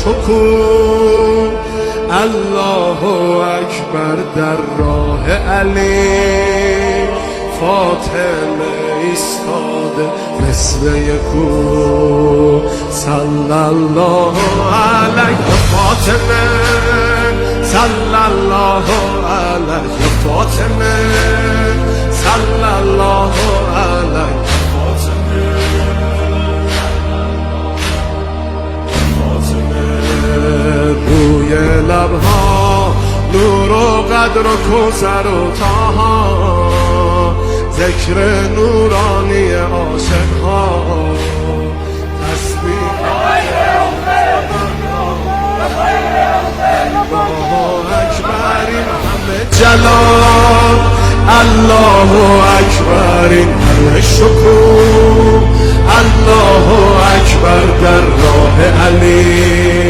شکوه الله اکبر در راه علی، فاطمه ایستاده مثل یکو. صلی الله علیه فاطمه، صلی الله علیه فاطمه، صلی الله علیه روی لبها نور و قدر و کوثر و طاها، ذکر نورانی عاشقها، تسبیح الله اکبر این همه جلال، الله اکبر این همه شکوه، الله اکبر در راه علی،